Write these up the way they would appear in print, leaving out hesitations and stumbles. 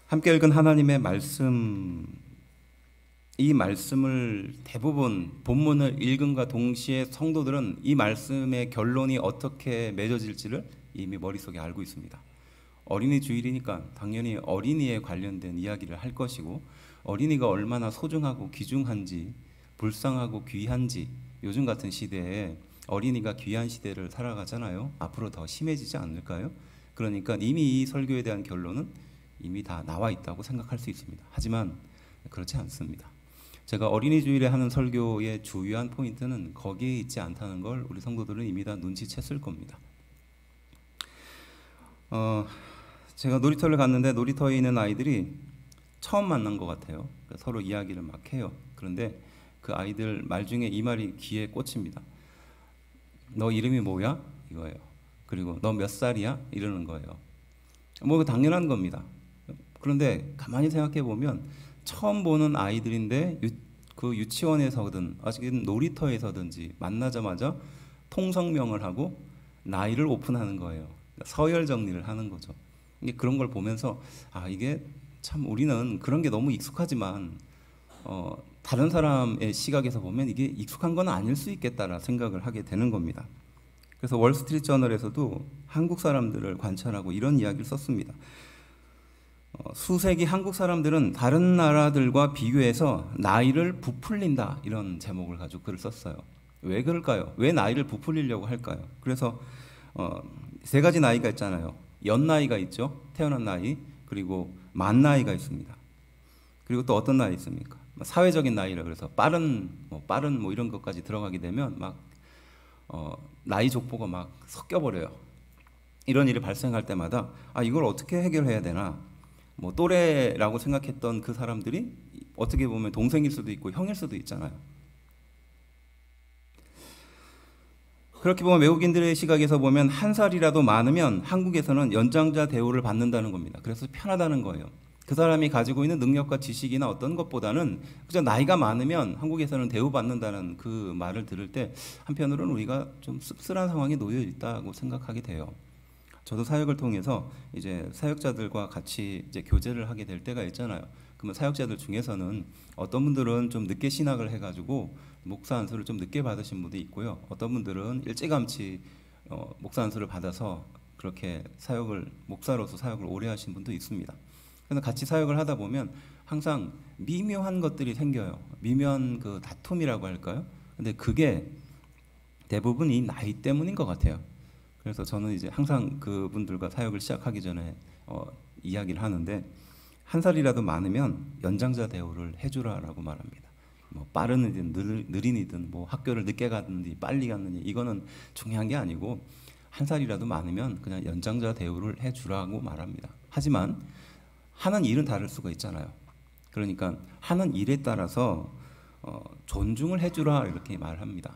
함께 읽은 하나님의 말씀, 이 말씀을 대부분 본문을 읽음과 동시에 성도들은 이 말씀의 결론이 어떻게 맺어질지를 이미 머릿속에 알고 있습니다. 어린이 주일이니까 당연히 어린이에 관련된 이야기를 할 것이고, 어린이가 얼마나 소중하고 귀중한지, 불쌍하고 귀한지, 요즘 같은 시대에 어린이가 귀한 시대를 살아가잖아요. 앞으로 더 심해지지 않을까요? 그러니까 이미 이 설교에 대한 결론은 이미 다 나와 있다고 생각할 수 있습니다. 하지만 그렇지 않습니다. 제가 어린이 주일에 하는 설교의 주요한 포인트는 거기에 있지 않다는 걸 우리 성도들은 이미 다 눈치챘을 겁니다. 제가 놀이터를 갔는데 놀이터에 있는 아이들이 처음 만난 것 같아요. 서로 이야기를 막 해요. 그런데 그 아이들 말 중에 이 말이 귀에 꽂힙니다. 너 이름이 뭐야? 이거예요. 그리고 너 몇 살이야? 이러는 거예요. 뭐 당연한 겁니다. 그런데 가만히 생각해 보면 처음 보는 아이들인데 그 유치원에서든 아직은 놀이터에서든지 만나자마자 통성명을 하고 나이를 오픈하는 거예요. 서열 정리를 하는 거죠. 그런 걸 보면서 이게 참 우리는 그런 게 너무 익숙하지만 다른 사람의 시각에서 보면 이게 익숙한 건 아닐 수 있겠다라 생각을 하게 되는 겁니다. 그래서 월스트리트 저널에서도 한국 사람들을 관찰하고 이런 이야기를 썼습니다. 수세기 한국 사람들은 다른 나라들과 비교해서 나이를 부풀린다, 이런 제목을 가지고 글을 썼어요. 왜 그럴까요? 왜 나이를 부풀리려고 할까요? 그래서 세 가지 나이가 있잖아요. 연나이가 있죠. 태어난 나이. 그리고 만 나이가 있습니다. 그리고 또 어떤 나이 있습니까? 사회적인 나이라 그래서 빠른 뭐 이런 것까지 들어가게 되면 막 나이 족보가 막 섞여 버려요. 이런 일이 발생할 때마다 이걸 어떻게 해결해야 되나? 뭐 또래라고 생각했던 그 사람들이 어떻게 보면 동생일 수도 있고 형일 수도 있잖아요. 그렇게 보면 외국인들의 시각에서 보면 한 살이라도 많으면 한국에서는 연장자 대우를 받는다는 겁니다. 그래서 편하다는 거예요. 그 사람이 가지고 있는 능력과 지식이나 어떤 것보다는 그저 나이가 많으면 한국에서는 대우받는다는 그 말을 들을 때 한편으로는 우리가 좀 씁쓸한 상황에 놓여 있다고 생각하게 돼요. 저도 사역을 통해서 이제 사역자들과 같이 이제 교제를 하게 될 때가 있잖아요. 그러면 사역자들 중에서는 어떤 분들은 좀 늦게 신학을 해가지고 목사 안수를 좀 늦게 받으신 분도 있고요. 어떤 분들은 일찌감치 목사 안수를 받아서 그렇게 목사로서 사역을 오래 하신 분도 있습니다. 그래서 같이 사역을 하다 보면 항상 미묘한 것들이 생겨요. 미묘한 그 다툼이라고 할까요? 근데 그게 대부분 이 나이 때문인 것 같아요. 그래서 저는 이제 항상 그분들과 사역을 시작하기 전에 이야기를 하는데, 한 살이라도 많으면 연장자 대우를 해주라라고 말합니다. 뭐 빠른이든 느린이든 뭐 학교를 늦게 갔는지 빨리 갔는지 이거는 중요한 게 아니고 한 살이라도 많으면 그냥 연장자 대우를 해주라고 말합니다. 하지만 하는 일은 다를 수가 있잖아요. 그러니까 하는 일에 따라서 존중을 해주라 이렇게 말합니다.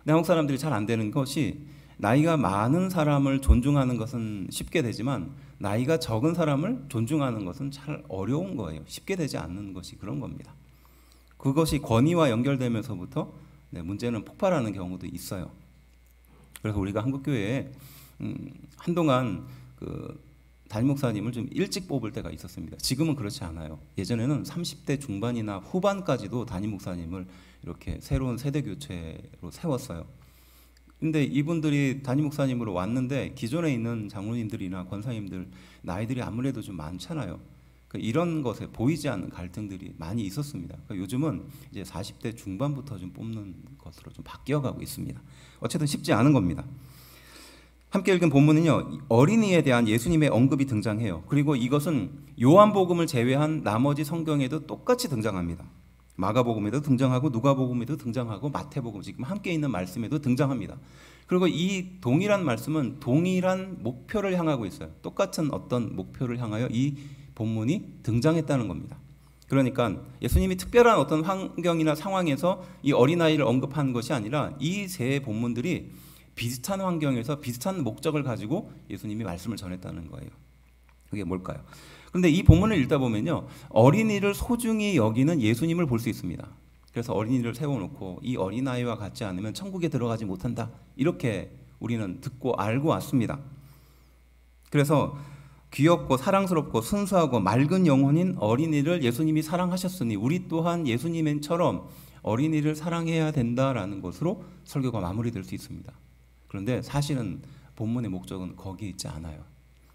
한국 사람들이 잘 안 되는 것이, 나이가 많은 사람을 존중하는 것은 쉽게 되지만 나이가 적은 사람을 존중하는 것은 잘 어려운 거예요. 쉽게 되지 않는 것이 그런 겁니다. 그것이 권위와 연결되면서부터 문제는 폭발하는 경우도 있어요. 그래서 우리가 한국교회에 한동안 담임 목사님을 좀 일찍 뽑을 때가 있었습니다. 지금은 그렇지 않아요. 예전에는 30대 중반이나 후반까지도 담임 목사님을 이렇게 새로운 세대 교체로 세웠어요. 근데 이분들이 담임 목사님으로 왔는데 기존에 있는 장로님들이나 권사님들 나이들이 아무래도 좀 많잖아요. 이런 것에 보이지 않는 갈등들이 많이 있었습니다. 요즘은 이제 40대 중반부터 좀 뽑는 것으로 좀 바뀌어가고 있습니다. 어쨌든 쉽지 않은 겁니다. 함께 읽은 본문은요, 어린이에 대한 예수님의 언급이 등장해요. 그리고 이것은 요한복음을 제외한 나머지 성경에도 똑같이 등장합니다. 마가복음에도 등장하고 누가복음에도 등장하고 마태복음, 지금 함께 있는 말씀에도 등장합니다. 그리고 이 동일한 말씀은 동일한 목표를 향하고 있어요. 똑같은 어떤 목표를 향하여 이 본문이 등장했다는 겁니다. 그러니까 예수님이 특별한 어떤 환경이나 상황에서 이 어린아이를 언급한 것이 아니라 이 세 본문들이 비슷한 환경에서 비슷한 목적을 가지고 예수님이 말씀을 전했다는 거예요. 그게 뭘까요? 그런데 이 본문을 읽다 보면요, 어린이를 소중히 여기는 예수님을 볼 수 있습니다. 그래서 어린이를 세워놓고 이 어린아이와 같지 않으면 천국에 들어가지 못한다, 이렇게 우리는 듣고 알고 왔습니다. 그래서 귀엽고 사랑스럽고 순수하고 맑은 영혼인 어린이를 예수님이 사랑하셨으니 우리 또한 예수님처럼 어린이를 사랑해야 된다라는 것으로 설교가 마무리될 수 있습니다. 그런데 사실은 본문의 목적은 거기에 있지 않아요.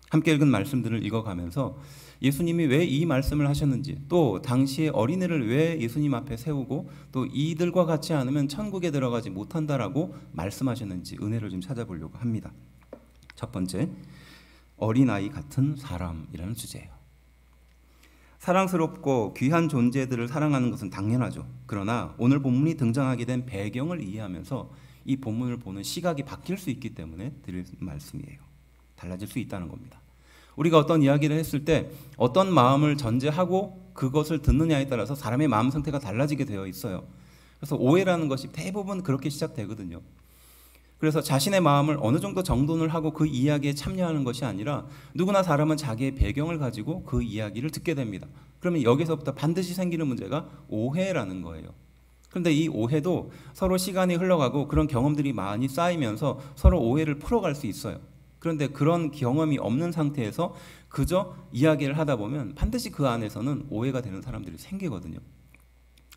함께 읽은 말씀들을 읽어가면서 예수님이 왜 이 말씀을 하셨는지, 또 당시에 어린이를 왜 예수님 앞에 세우고 또 이들과 같지 않으면 천국에 들어가지 못한다라고 말씀하셨는지 은혜를 좀 찾아보려고 합니다. 첫 번째, 어린아이 같은 사람이라는 주제예요. 사랑스럽고 귀한 존재들을 사랑하는 것은 당연하죠. 그러나 오늘 본문이 등장하게 된 배경을 이해하면서 이 본문을 보는 시각이 바뀔 수 있기 때문에 드릴 말씀이에요. 달라질 수 있다는 겁니다. 우리가 어떤 이야기를 했을 때 어떤 마음을 전제하고 그것을 듣느냐에 따라서 사람의 마음 상태가 달라지게 되어 있어요. 그래서 오해라는 것이 대부분 그렇게 시작되거든요. 그래서 자신의 마음을 어느 정도 정돈을 하고 그 이야기에 참여하는 것이 아니라 누구나 사람은 자기의 배경을 가지고 그 이야기를 듣게 됩니다. 그러면 여기서부터 반드시 생기는 문제가 오해라는 거예요. 그런데 이 오해도 서로 시간이 흘러가고 그런 경험들이 많이 쌓이면서 서로 오해를 풀어갈 수 있어요. 그런데 그런 경험이 없는 상태에서 그저 이야기를 하다 보면 반드시 그 안에서는 오해가 되는 사람들이 생기거든요.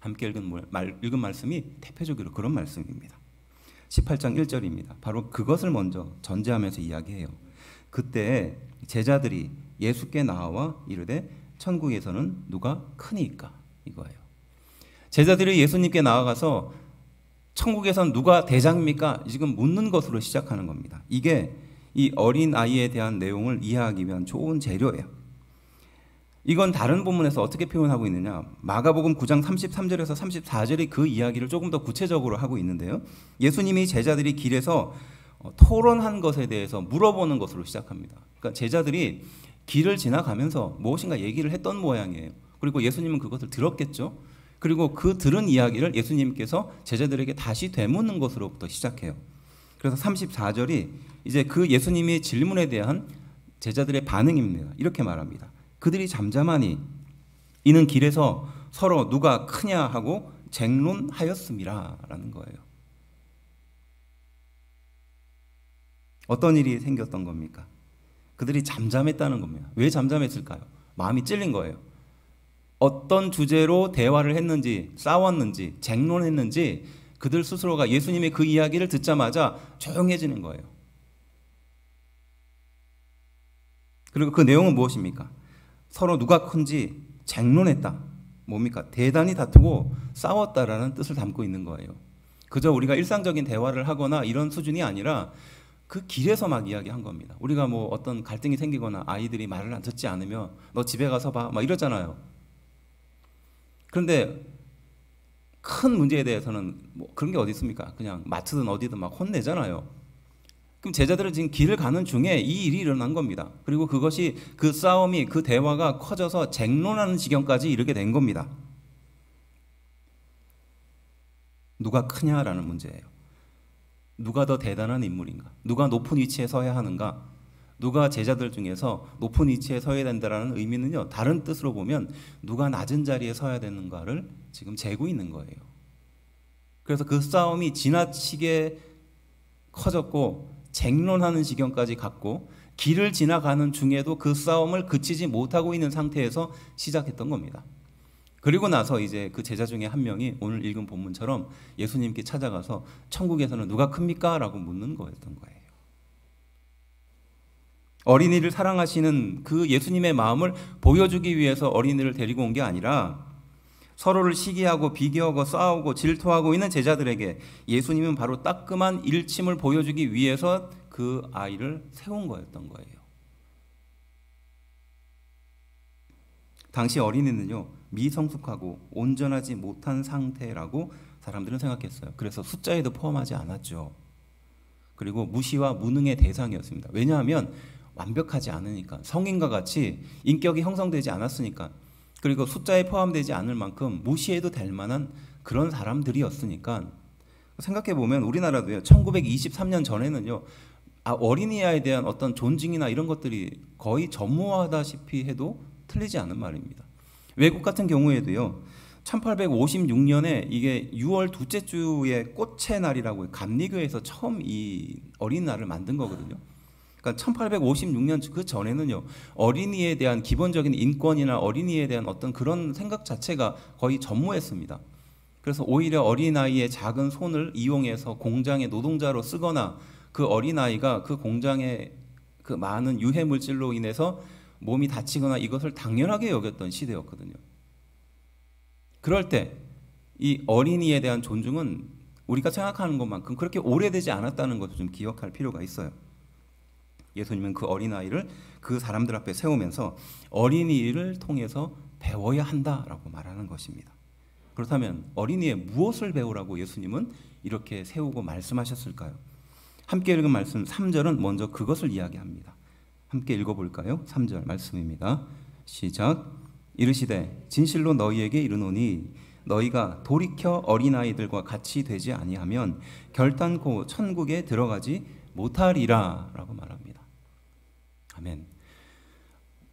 함께 읽은 말씀이 대표적으로 그런 말씀입니다. 18장 1절입니다. 바로 그것을 먼저 전제하면서 이야기해요. 그때 제자들이 예수께 나와 이르되 천국에서는 누가 크니까, 이거예요. 제자들이 예수님께 나아가서 천국에선 누가 대장입니까? 지금 묻는 것으로 시작하는 겁니다. 이게 이 어린 아이에 대한 내용을 이해하기 위한 좋은 재료예요. 이건 다른 본문에서 어떻게 표현하고 있느냐, 마가복음 9장 33절에서 34절이 그 이야기를 조금 더 구체적으로 하고 있는데요. 예수님이 제자들이 길에서 토론한 것에 대해서 물어보는 것으로 시작합니다. 그러니까 제자들이 길을 지나가면서 무엇인가 얘기를 했던 모양이에요. 그리고 예수님은 그것을 들었겠죠. 그리고 그 들은 이야기를 예수님께서 제자들에게 다시 되묻는 것으로부터 시작해요. 그래서 34절이 이제 그 예수님의 질문에 대한 제자들의 반응입니다. 이렇게 말합니다. 그들이 잠잠하니 이는 길에서 서로 누가 크냐 하고 쟁론하였음이라 라는 거예요. 어떤 일이 생겼던 겁니까? 그들이 잠잠했다는 겁니다. 왜 잠잠했을까요? 마음이 찔린 거예요. 어떤 주제로 대화를 했는지, 싸웠는지, 쟁론했는지 그들 스스로가 예수님의 그 이야기를 듣자마자 조용해지는 거예요. 그리고 그 내용은 무엇입니까? 서로 누가 큰지 쟁론했다. 뭡니까? 대단히 다투고 싸웠다라는 뜻을 담고 있는 거예요. 그저 우리가 일상적인 대화를 하거나 이런 수준이 아니라 그 길에서 막 이야기한 겁니다. 우리가 뭐 어떤 갈등이 생기거나 아이들이 말을 안 듣지 않으면 너 집에 가서 봐 막 이러잖아요. 그런데 큰 문제에 대해서는 뭐 그런 게 어디 있습니까? 그냥 마트든 어디든 막 혼내잖아요. 그럼 제자들은 지금 길을 가는 중에 이 일이 일어난 겁니다. 그리고 그것이 그 싸움이 그 대화가 커져서 쟁론하는 지경까지 이르게 된 겁니다. 누가 크냐라는 문제예요. 누가 더 대단한 인물인가? 누가 높은 위치에 서야 하는가? 누가 제자들 중에서 높은 위치에 서야 된다는 의미는요, 다른 뜻으로 보면 누가 낮은 자리에 서야 되는가를 지금 재고 있는 거예요. 그래서 그 싸움이 지나치게 커졌고 쟁론하는 지경까지 갔고 길을 지나가는 중에도 그 싸움을 그치지 못하고 있는 상태에서 시작했던 겁니다. 그리고 나서 이제 그 제자 중에 한 명이 오늘 읽은 본문처럼 예수님께 찾아가서 천국에서는 누가 큽니까? 라고 묻는 거였던 거예요. 어린이를 사랑하시는 그 예수님의 마음을 보여주기 위해서 어린이를 데리고 온 게 아니라 서로를 시기하고 비교하고 싸우고 질투하고 있는 제자들에게 예수님은 바로 따끔한 일침을 보여주기 위해서 그 아이를 세운 거였던 거예요. 당시 어린이는요, 미성숙하고 온전하지 못한 상태라고 사람들은 생각했어요. 그래서 숫자에도 포함하지 않았죠. 그리고 무시와 무능의 대상이었습니다. 왜냐하면 완벽하지 않으니까, 성인과 같이 인격이 형성되지 않았으니까, 그리고 숫자에 포함되지 않을 만큼 무시해도 될 만한 그런 사람들이었으니까. 생각해보면 우리나라도요, 1923년 전에는요, 어린이에 대한 어떤 존중이나 이런 것들이 거의 전무하다시피 해도 틀리지 않은 말입니다. 외국 같은 경우에도요, 1856년에 이게 6월 둘째 주의 꽃의 날이라고 감리교에서 처음 이 어린이날을 만든 거거든요. 그러니까 1856년 그 전에는요, 어린이에 대한 기본적인 인권이나 어린이에 대한 어떤 그런 생각 자체가 거의 전무했습니다. 그래서 오히려 어린아이의 작은 손을 이용해서 공장의 노동자로 쓰거나 그 어린아이가 그 공장의 그 많은 유해 물질로 인해서 몸이 다치거나 이것을 당연하게 여겼던 시대였거든요. 그럴 때 이 어린이에 대한 존중은 우리가 생각하는 것만큼 그렇게 오래되지 않았다는 것을 좀 기억할 필요가 있어요. 예수님은 그 어린아이를 그 사람들 앞에 세우면서 어린이를 통해서 배워야 한다라고 말하는 것입니다. 그렇다면 어린이의 무엇을 배우라고 예수님은 이렇게 세우고 말씀하셨을까요? 함께 읽은 말씀 3절은 먼저 그것을 이야기합니다. 함께 읽어볼까요? 3절 말씀입니다. 시작. 이르시되 진실로 너희에게 이르노니 너희가 돌이켜 어린아이들과 같이 되지 아니하면 결단코 천국에 들어가지 못하리라 라고 말합니다. 아멘.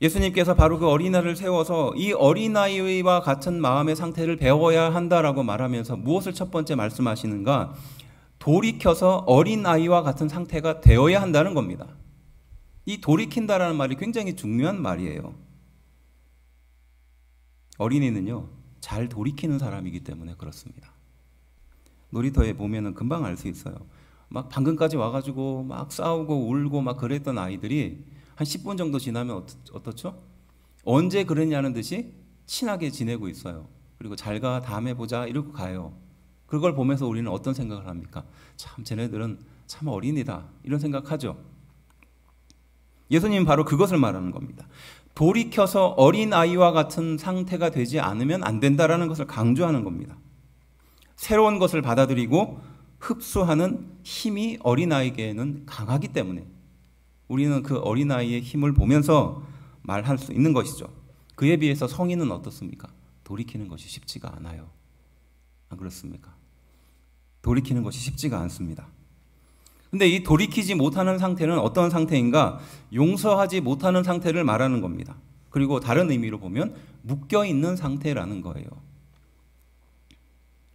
예수님께서 바로 그 어린아이를 세워서 이 어린아이와 같은 마음의 상태를 배워야 한다라고 말하면서 무엇을 첫 번째 말씀하시는가? 돌이켜서 어린아이와 같은 상태가 되어야 한다는 겁니다. 이 돌이킨다라는 말이 굉장히 중요한 말이에요. 어린이는요, 잘 돌이키는 사람이기 때문에 그렇습니다. 놀이터에 보면은 금방 알 수 있어요. 막 방금까지 와가지고 막 싸우고 울고 막 그랬던 아이들이 한 10분 정도 지나면 어떻죠? 언제 그랬냐는 듯이 친하게 지내고 있어요. 그리고 잘 가, 다음에 보자 이러고 가요. 그걸 보면서 우리는 어떤 생각을 합니까? 참 쟤네들은 참 어린이다 이런 생각하죠. 예수님은 바로 그것을 말하는 겁니다. 돌이켜서 어린아이와 같은 상태가 되지 않으면 안 된다라는 것을 강조하는 겁니다. 새로운 것을 받아들이고 흡수하는 힘이 어린아이에게는 강하기 때문에 우리는 그 어린아이의 힘을 보면서 말할 수 있는 것이죠. 그에 비해서 성인은 어떻습니까? 돌이키는 것이 쉽지가 않아요. 안 그렇습니까? 돌이키는 것이 쉽지가 않습니다. 근데 이 돌이키지 못하는 상태는 어떤 상태인가? 용서하지 못하는 상태를 말하는 겁니다. 그리고 다른 의미로 보면 묶여있는 상태라는 거예요.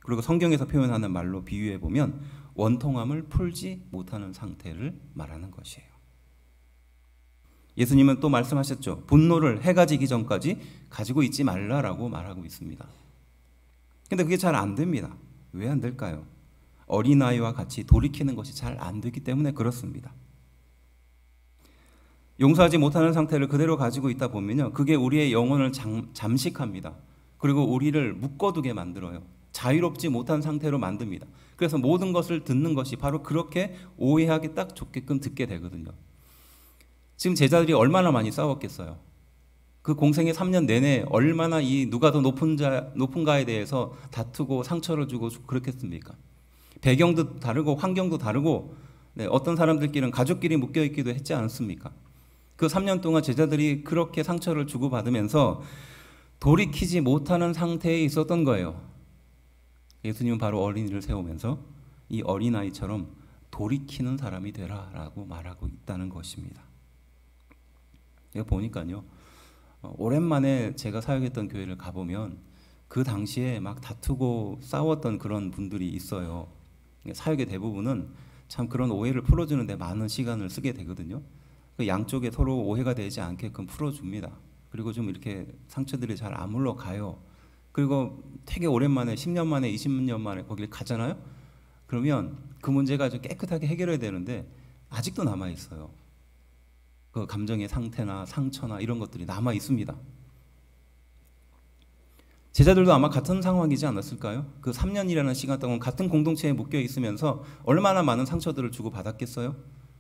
그리고 성경에서 표현하는 말로 비유해 보면 원통함을 풀지 못하는 상태를 말하는 것이에요. 예수님은 또 말씀하셨죠. 분노를 해가 지기 전까지 가지고 있지 말라라고 말하고 있습니다. 근데 그게 잘 안 됩니다. 왜 안 될까요? 어린아이와 같이 돌이키는 것이 잘 안 되기 때문에 그렇습니다. 용서하지 못하는 상태를 그대로 가지고 있다 보면요, 그게 우리의 영혼을 잠식합니다. 그리고 우리를 묶어두게 만들어요. 자유롭지 못한 상태로 만듭니다. 그래서 모든 것을 듣는 것이 바로 그렇게 오해하기 딱 좋게끔 듣게 되거든요. 지금 제자들이 얼마나 많이 싸웠겠어요. 그 공생의 3년 내내 얼마나 이 누가 더 높은가에 대해서 다투고 상처를 주고 그렇겠습니까? 배경도 다르고 환경도 다르고, 어떤 사람들끼리는 가족끼리 묶여있기도 했지 않습니까? 그 3년 동안 제자들이 그렇게 상처를 주고받으면서 돌이키지 못하는 상태에 있었던 거예요. 예수님은 바로 어린이를 세우면서 이 어린아이처럼 돌이키는 사람이 되라라고 말하고 있다는 것입니다. 이거 보니까요, 오랜만에 제가 사역했던 교회를 가보면 그 당시에 막 다투고 싸웠던 그런 분들이 있어요. 사역의 대부분은 참 그런 오해를 풀어주는 데 많은 시간을 쓰게 되거든요. 그 양쪽에 서로 오해가 되지 않게끔 풀어줍니다. 그리고 좀 이렇게 상처들이 잘 아물러 가요. 그리고 되게 오랜만에 10년 만에 20년 만에 거길 가잖아요. 그러면 그 문제가 좀 깨끗하게 해결해야 되는데 아직도 남아 있어요. 그 감정의 상태나 상처나 이런 것들이 남아 있습니다. 제자들도 아마 같은 상황이지 않았을까요? 그 3년이라는 시간 동안 같은 공동체에 묶여 있으면서 얼마나 많은 상처들을 주고 받았겠어요?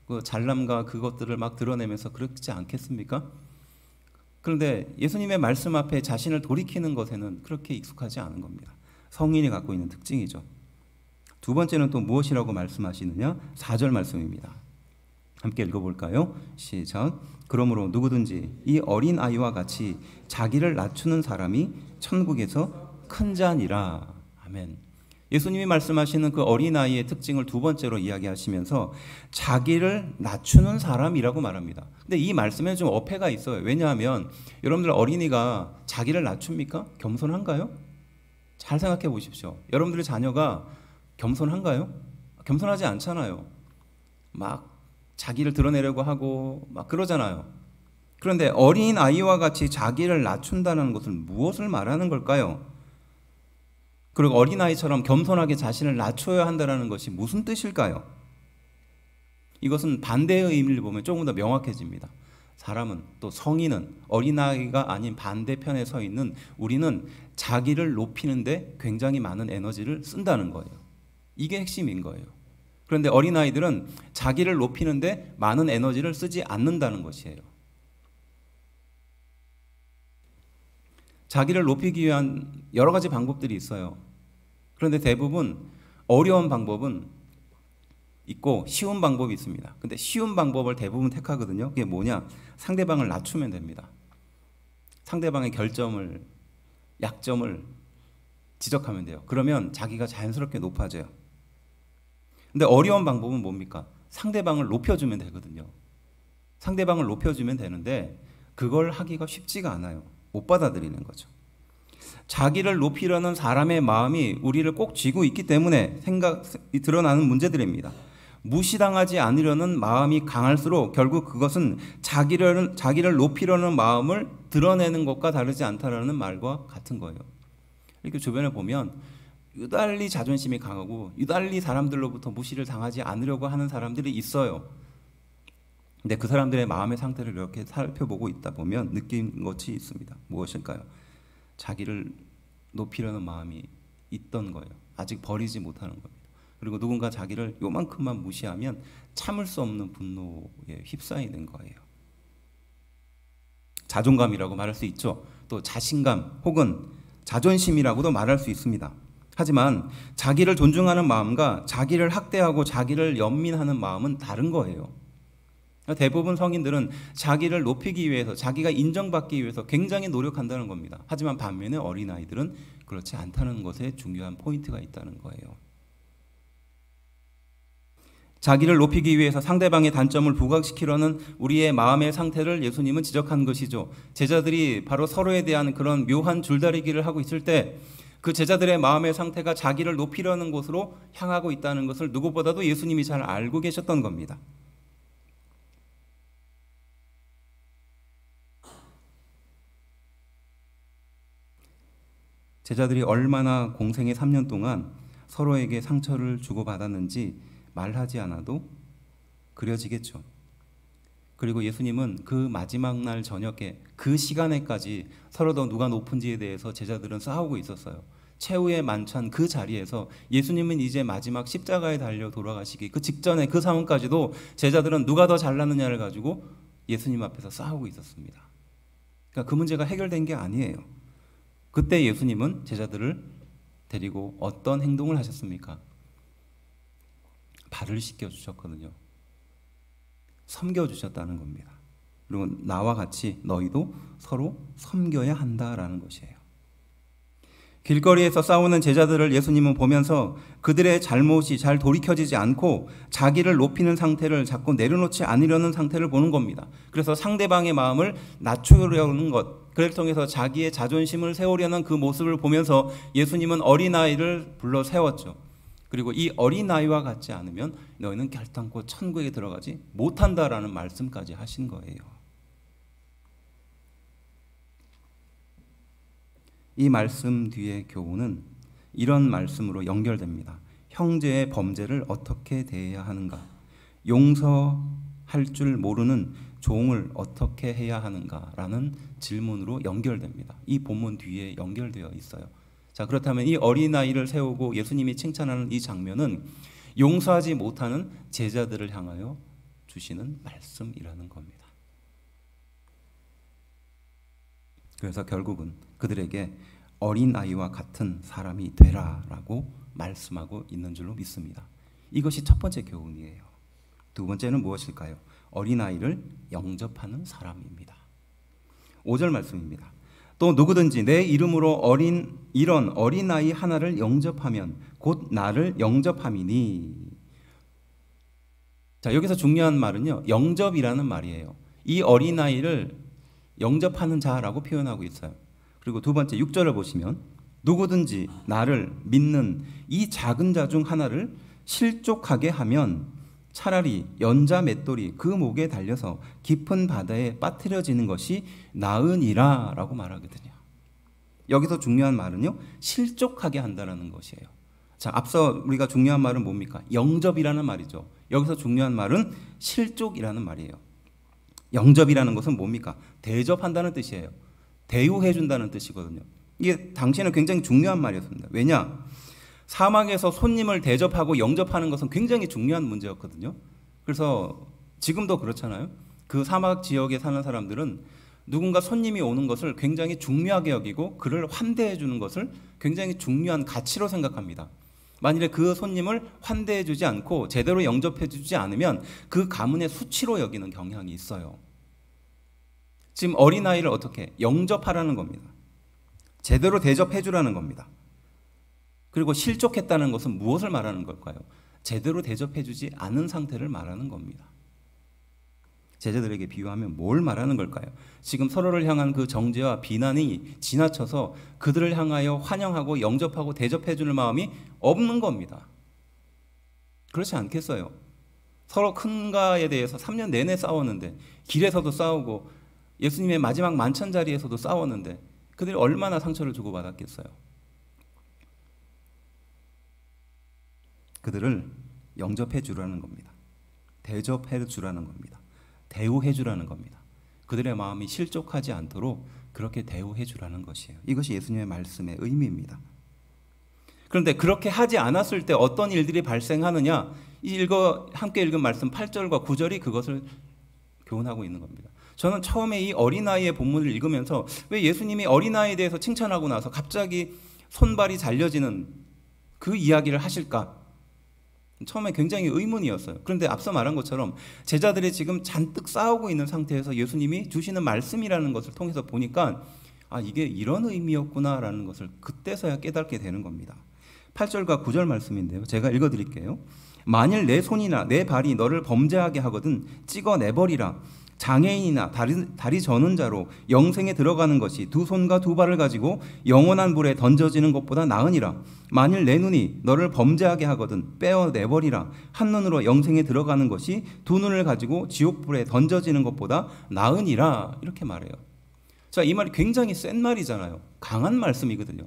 그 잘남과 그것들을 막 드러내면서 그렇지 않겠습니까? 그런데 예수님의 말씀 앞에 자신을 돌이키는 것에는 그렇게 익숙하지 않은 겁니다. 성인이 갖고 있는 특징이죠. 두 번째는 또 무엇이라고 말씀하시느냐? 4절 말씀입니다. 함께 읽어볼까요? 시작. 그러므로 누구든지 이 어린 아이와 같이 자기를 낮추는 사람이 천국에서 큰 자니라. 아멘. 예수님이 말씀하시는 그 어린아이의 특징을 두 번째로 이야기하시면서 자기를 낮추는 사람이라고 말합니다. 근데 이 말씀에 좀 어폐가 있어요. 왜냐하면 여러분들 어린이가 자기를 낮춥니까? 겸손한가요? 잘 생각해 보십시오. 여러분들의 자녀가 겸손한가요? 겸손하지 않잖아요. 막 자기를 드러내려고 하고 막 그러잖아요. 그런데 어린 아이와 같이 자기를 낮춘다는 것은 무엇을 말하는 걸까요? 그리고 어린아이처럼 겸손하게 자신을 낮춰야 한다는 것이 무슨 뜻일까요? 이것은 반대의 의미를 보면 조금 더 명확해집니다. 사람은, 또 성인은, 어린아이가 아닌 반대편에 서 있는 우리는 자기를 높이는데 굉장히 많은 에너지를 쓴다는 거예요. 이게 핵심인 거예요. 그런데 어린아이들은 자기를 높이는데 많은 에너지를 쓰지 않는다는 것이에요. 자기를 높이기 위한 여러 가지 방법들이 있어요. 그런데 대부분 어려운 방법은 있고 쉬운 방법이 있습니다. 근데 쉬운 방법을 대부분 택하거든요. 그게 뭐냐? 상대방을 낮추면 됩니다. 상대방의 결점을, 약점을 지적하면 돼요. 그러면 자기가 자연스럽게 높아져요. 근데 어려운 방법은 뭡니까? 상대방을 높여주면 되거든요. 상대방을 높여주면 되는데 그걸 하기가 쉽지가 않아요. 못 받아들이는 거죠. 자기를 높이려는 사람의 마음이 우리를 꼭 쥐고 있기 때문에 드러나는 문제들입니다. 무시당하지 않으려는 마음이 강할수록 결국 그것은 자기를 높이려는 마음을 드러내는 것과 다르지 않다라는 말과 같은 거예요. 이렇게 주변에 보면 유달리 자존심이 강하고 유달리 사람들로부터 무시를 당하지 않으려고 하는 사람들이 있어요. 근데 그 사람들의 마음의 상태를 이렇게 살펴보고 있다 보면 느낀 것이 있습니다. 무엇일까요? 자기를 높이려는 마음이 있던 거예요. 아직 버리지 못하는 겁니다. 그리고 누군가 자기를 요만큼만 무시하면 참을 수 없는 분노에 휩싸이는 거예요. 자존감이라고 말할 수 있죠. 또 자신감 혹은 자존심이라고도 말할 수 있습니다. 하지만 자기를 존중하는 마음과 자기를 학대하고 자기를 연민하는 마음은 다른 거예요. 대부분 성인들은 자기를 높이기 위해서, 자기가 인정받기 위해서 굉장히 노력한다는 겁니다. 하지만 반면에 어린아이들은 그렇지 않다는 것에 중요한 포인트가 있다는 거예요. 자기를 높이기 위해서 상대방의 단점을 부각시키려는 우리의 마음의 상태를 예수님은 지적한 것이죠. 제자들이 바로 서로에 대한 그런 묘한 줄다리기를 하고 있을 때 그 제자들의 마음의 상태가 자기를 높이려는 곳으로 향하고 있다는 것을 누구보다도 예수님이 잘 알고 계셨던 겁니다. 제자들이 얼마나 공생의 3년 동안 서로에게 상처를 주고받았는지 말하지 않아도 그려지겠죠. 그리고 예수님은 그 마지막 날 저녁에 그 시간에까지 서로 더 누가 높은지에 대해서 제자들은 싸우고 있었어요. 최후의 만찬 그 자리에서 예수님은 이제 마지막 십자가에 달려 돌아가시기 그 직전에 그 상황까지도 제자들은 누가 더 잘났느냐를 가지고 예수님 앞에서 싸우고 있었습니다. 그러니까 그 문제가 해결된 게 아니에요. 그때 예수님은 제자들을 데리고 어떤 행동을 하셨습니까? 발을 씻겨주셨거든요. 섬겨주셨다는 겁니다. 그리고 나와 같이 너희도 서로 섬겨야 한다라는 것이에요. 길거리에서 싸우는 제자들을 예수님은 보면서 그들의 잘못이 잘 돌이켜지지 않고 자기를 높이는 상태를 자꾸 내려놓지 않으려는 상태를 보는 겁니다. 그래서 상대방의 마음을 낮추려는 것, 그를 통해서 자기의 자존심을 세우려는 그 모습을 보면서 예수님은 어린아이를 불러 세웠죠. 그리고 이 어린아이와 같지 않으면 너희는 결단코 천국에 들어가지 못한다라는 말씀까지 하신 거예요. 이 말씀 뒤의 교훈은 이런 말씀으로 연결됩니다. 형제의 범죄를 어떻게 대해야 하는가? 용서할 줄 모르는 종을 어떻게 해야 하는가라는 질문으로 연결됩니다. 이 본문 뒤에 연결되어 있어요. 자, 그렇다면 이 어린아이를 세우고 예수님이 칭찬하는 이 장면은 용서하지 못하는 제자들을 향하여 주시는 말씀이라는 겁니다. 그래서 결국은 그들에게 어린아이와 같은 사람이 되라라고 말씀하고 있는 줄로 믿습니다. 이것이 첫 번째 교훈이에요. 두 번째는 무엇일까요? 어린아이를 영접하는 사람입니다. 5절 말씀입니다. 또 누구든지 내 이름으로 이런 어린아이 하나를 영접하면 곧 나를 영접함이니. 자, 여기서 중요한 말은요, 영접이라는 말이에요. 이 어린아이를 영접하는 자라고 표현하고 있어요. 그리고 두 번째 6절을 보시면 누구든지 나를 믿는 이 작은 자 중 하나를 실족하게 하면 차라리 연자 맷돌이 그 목에 달려서 깊은 바다에 빠뜨려지는 것이 나으니라 라고 말하거든요. 여기서 중요한 말은요, 실족하게 한다는 것이에요. 자, 앞서 우리가 중요한 말은 뭡니까? 영접이라는 말이죠. 여기서 중요한 말은 실족이라는 말이에요. 영접이라는 것은 뭡니까? 대접한다는 뜻이에요. 대우해준다는 뜻이거든요. 이게 당시에는 굉장히 중요한 말이었습니다. 왜냐? 사막에서 손님을 대접하고 영접하는 것은 굉장히 중요한 문제였거든요. 그래서 지금도 그렇잖아요. 그 사막 지역에 사는 사람들은 누군가 손님이 오는 것을 굉장히 중요하게 여기고 그를 환대해 주는 것을 굉장히 중요한 가치로 생각합니다. 만일에 그 손님을 환대해 주지 않고 제대로 영접해 주지 않으면 그 가문의 수치로 여기는 경향이 있어요. 지금 어린아이를 어떻게 영접하라는 겁니다. 제대로 대접해 주라는 겁니다. 그리고 실족했다는 것은 무엇을 말하는 걸까요? 제대로 대접해 주지 않은 상태를 말하는 겁니다. 제자들에게 비유하면 뭘 말하는 걸까요? 지금 서로를 향한 그 정죄와 비난이 지나쳐서 그들을 향하여 환영하고 영접하고 대접해 주는 마음이 없는 겁니다. 그렇지 않겠어요? 서로 큰가에 대해서 3년 내내 싸웠는데, 길에서도 싸우고 예수님의 마지막 만찬 자리에서도 싸웠는데 그들이 얼마나 상처를 주고받았겠어요? 그들을 영접해 주라는 겁니다. 대접해 주라는 겁니다. 대우해 주라는 겁니다. 그들의 마음이 실족하지 않도록 그렇게 대우해 주라는 것이에요. 이것이 예수님의 말씀의 의미입니다. 그런데 그렇게 하지 않았을 때 어떤 일들이 발생하느냐? 함께 읽은 말씀 8절과 9절이 그것을 교훈하고 있는 겁니다. 저는 처음에 이 어린아이의 본문을 읽으면서 왜 예수님이 어린아이에 대해서 칭찬하고 나서 갑자기 손발이 잘려지는 그 이야기를 하실까? 처음에 굉장히 의문이었어요. 그런데 앞서 말한 것처럼 제자들이 지금 잔뜩 싸우고 있는 상태에서 예수님이 주시는 말씀이라는 것을 통해서 보니까 이게 이런 의미였구나라는 것을 그때서야 깨닫게 되는 겁니다. 8절과 9절 말씀인데요. 제가 읽어드릴게요. 만일 내 손이나 내 발이 너를 범죄하게 하거든 찍어내버리라. 장애인이나 다리 저는 자로 영생에 들어가는 것이 두 손과 두 발을 가지고 영원한 불에 던져지는 것보다 나으니라. 만일 내 눈이 너를 범죄하게 하거든 빼어내버리라. 한 눈으로 영생에 들어가는 것이 두 눈을 가지고 지옥불에 던져지는 것보다 나으니라. 이렇게 말해요. 자, 이 말이 굉장히 센 말이잖아요. 강한 말씀이거든요.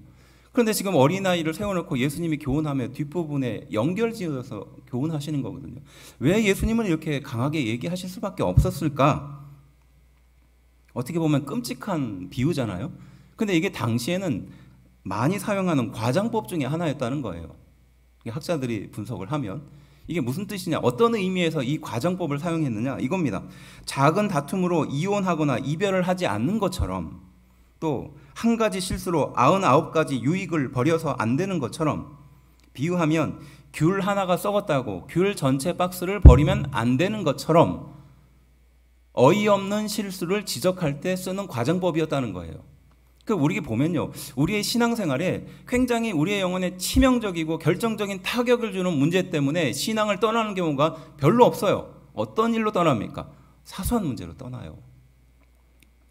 그런데 지금 어린아이를 세워놓고 예수님이 교훈하며 뒷부분에 연결지어서 교훈하시는 거거든요. 왜 예수님은 이렇게 강하게 얘기하실 수밖에 없었을까? 어떻게 보면 끔찍한 비유잖아요. 근데 이게 당시에는 많이 사용하는 과장법 중에 하나였다는 거예요. 학자들이 분석을 하면 이게 무슨 뜻이냐, 어떤 의미에서 이 과장법을 사용했느냐 이겁니다. 작은 다툼으로 이혼하거나 이별을 하지 않는 것처럼, 또 한 가지 실수로 99가지 유익을 버려서 안 되는 것처럼, 비유하면 귤 하나가 썩었다고 귤 전체 박스를 버리면 안 되는 것처럼 어이없는 실수를 지적할 때 쓰는 과장법이었다는 거예요. 우리가 보면요, 우리의 신앙생활에 굉장히 우리의 영혼에 치명적이고 결정적인 타격을 주는 문제 때문에 신앙을 떠나는 경우가 별로 없어요. 어떤 일로 떠납니까? 사소한 문제로 떠나요.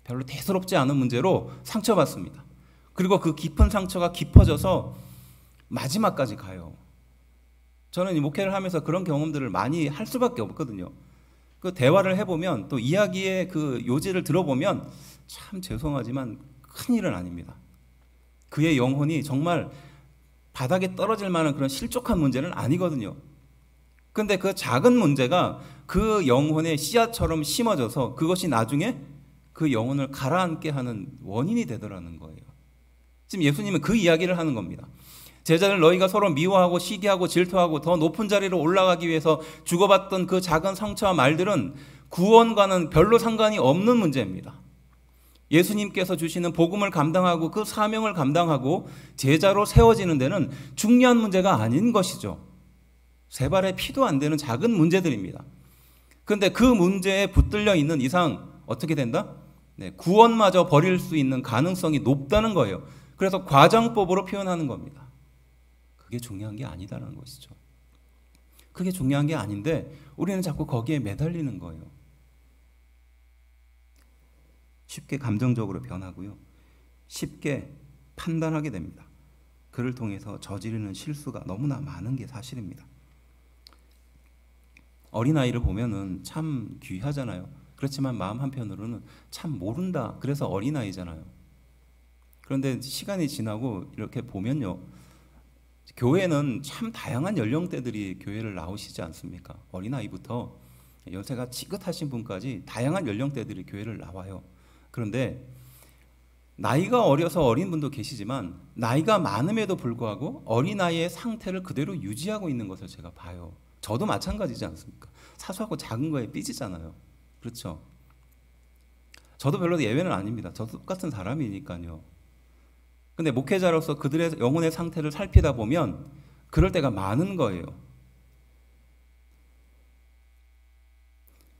별로 대수롭지 않은 문제로 상처받습니다. 그리고 그 깊은 상처가 깊어져서 마지막까지 가요. 저는 이 목회를 하면서 그런 경험들을 많이 할 수밖에 없거든요. 그 대화를 해보면, 또 이야기의 그 요지를 들어보면 참 죄송하지만 큰일은 아닙니다. 그의 영혼이 정말 바닥에 떨어질 만한 그런 실족한 문제는 아니거든요. 그런데 그 작은 문제가 그 영혼의 씨앗처럼 심어져서 그것이 나중에 그 영혼을 가라앉게 하는 원인이 되더라는 거예요. 지금 예수님은 그 이야기를 하는 겁니다. 제자들, 너희가 서로 미워하고 시기하고 질투하고 더 높은 자리로 올라가기 위해서 주고받던 그 작은 상처와 말들은 구원과는 별로 상관이 없는 문제입니다. 예수님께서 주시는 복음을 감당하고 그 사명을 감당하고 제자로 세워지는 데는 중요한 문제가 아닌 것이죠. 세 발의 피도 안 되는 작은 문제들입니다. 그런데 그 문제에 붙들려 있는 이상 어떻게 된다? 구원마저 버릴 수 있는 가능성이 높다는 거예요. 그래서 과장법으로 표현하는 겁니다. 그게 중요한 게 아니다라는 것이죠. 그게 중요한 게 아닌데 우리는 자꾸 거기에 매달리는 거예요. 쉽게 감정적으로 변하고요. 쉽게 판단하게 됩니다. 그를 통해서 저지르는 실수가 너무나 많은 게 사실입니다. 어린아이를 보면은 참 귀하잖아요. 그렇지만 마음 한편으로는 참 모른다. 그래서 어린아이잖아요. 그런데 시간이 지나고 이렇게 보면요. 교회는 참 다양한 연령대들이 교회를 나오시지 않습니까? 어린아이부터 연세가 지긋하신 분까지 다양한 연령대들이 교회를 나와요. 그런데 나이가 어려서 어린 분도 계시지만 나이가 많음에도 불구하고 어린아이의 상태를 그대로 유지하고 있는 것을 제가 봐요. 저도 마찬가지지 않습니까? 사소하고 작은 거에 삐지잖아요. 그렇죠? 저도 별로 예외는 아닙니다. 저도 똑같은 사람이니까요. 근데 목회자로서 그들의 영혼의 상태를 살피다 보면 그럴 때가 많은 거예요.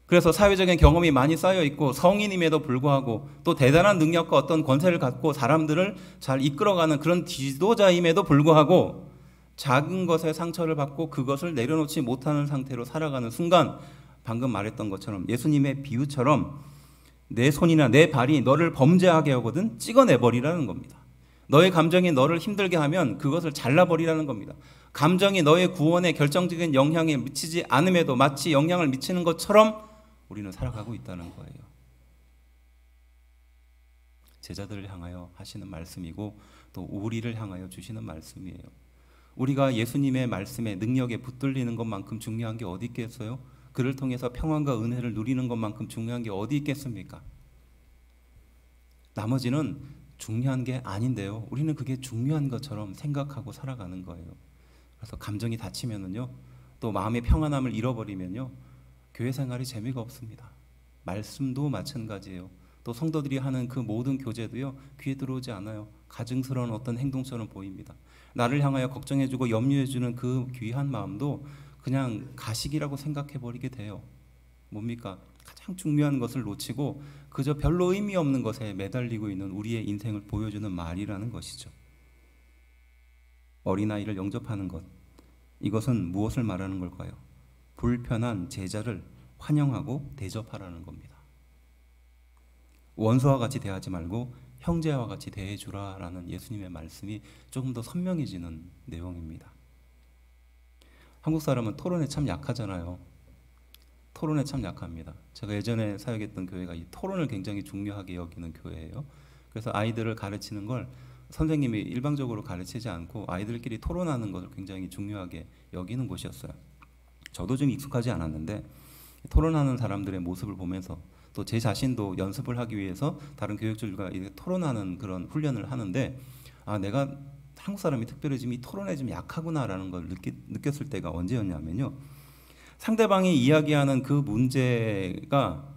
그래서 사회적인 경험이 많이 쌓여 있고 성인임에도 불구하고 또 대단한 능력과 어떤 권세를 갖고 사람들을 잘 이끌어가는 그런 지도자임에도 불구하고 작은 것에 상처를 받고 그것을 내려놓지 못하는 상태로 살아가는 순간 방금 말했던 것처럼 예수님의 비유처럼 내 손이나 내 발이 너를 범죄하게 하거든 찍어내버리라는 겁니다. 너의 감정이 너를 힘들게 하면 그것을 잘라버리라는 겁니다. 감정이 너의 구원에 결정적인 영향에 미치지 않음에도 마치 영향을 미치는 것처럼 우리는 살아가고 있다는 거예요. 제자들을 향하여 하시는 말씀이고 또 우리를 향하여 주시는 말씀이에요. 우리가 예수님의 말씀에 능력에 붙들리는 것만큼 중요한 게 어디 있겠어요? 그를 통해서 평안과 은혜를 누리는 것만큼 중요한 게 어디 있겠습니까? 나머지는 중요한 게 아닌데요. 우리는 그게 중요한 것처럼 생각하고 살아가는 거예요. 그래서 감정이 다치면은요, 또 마음의 평안함을 잃어버리면요, 교회 생활이 재미가 없습니다. 말씀도 마찬가지예요. 또 성도들이 하는 그 모든 교제도요, 귀에 들어오지 않아요. 가증스러운 어떤 행동처럼 보입니다. 나를 향하여 걱정해주고 염려해주는 그 귀한 마음도 그냥 가식이라고 생각해버리게 돼요. 뭡니까? 가장 중요한 것을 놓치고 그저 별로 의미 없는 것에 매달리고 있는 우리의 인생을 보여주는 말이라는 것이죠. 어린아이를 영접하는 것, 이것은 무엇을 말하는 걸까요? 불편한 제자를 환영하고 대접하라는 겁니다. 원수와 같이 대하지 말고 형제와 같이 대해주라라는 예수님의 말씀이 조금 더 선명해지는 내용입니다. 한국 사람은 토론에 참 약하잖아요. 토론에 참 약합니다. 제가 예전에 사역했던 교회가 이 토론을 굉장히 중요하게 여기는 교회예요. 그래서 아이들을 가르치는 걸 선생님이 일방적으로 가르치지 않고 아이들끼리 토론하는 것을 굉장히 중요하게 여기는 곳이었어요. 저도 좀 익숙하지 않았는데 토론하는 사람들의 모습을 보면서 또 제 자신도 연습을 하기 위해서 다른 교육들과 토론하는 그런 훈련을 하는데 내가 한국 사람이 특별히 좀 이 토론에 좀 약하구나라는 걸 느꼈을 때가 언제였냐면요. 상대방이 이야기하는 그 문제가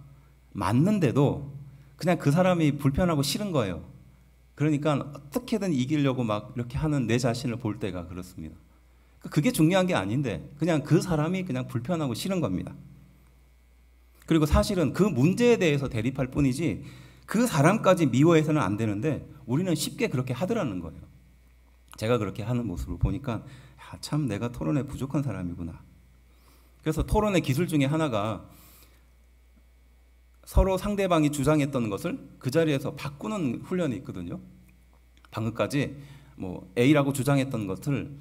맞는데도 그냥 그 사람이 불편하고 싫은 거예요. 그러니까 어떻게든 이기려고 막 이렇게 하는 내 자신을 볼 때가 그렇습니다. 그게 중요한 게 아닌데 그냥 그 사람이 그냥 불편하고 싫은 겁니다. 그리고 사실은 그 문제에 대해서 대립할 뿐이지 그 사람까지 미워해서는 안 되는데 우리는 쉽게 그렇게 하더라는 거예요. 제가 그렇게 하는 모습을 보니까 참 내가 토론에 부족한 사람이구나. 그래서 토론의 기술 중에 하나가 서로 상대방이 주장했던 것을 그 자리에서 바꾸는 훈련이 있거든요. 방금까지 A라고 주장했던 것을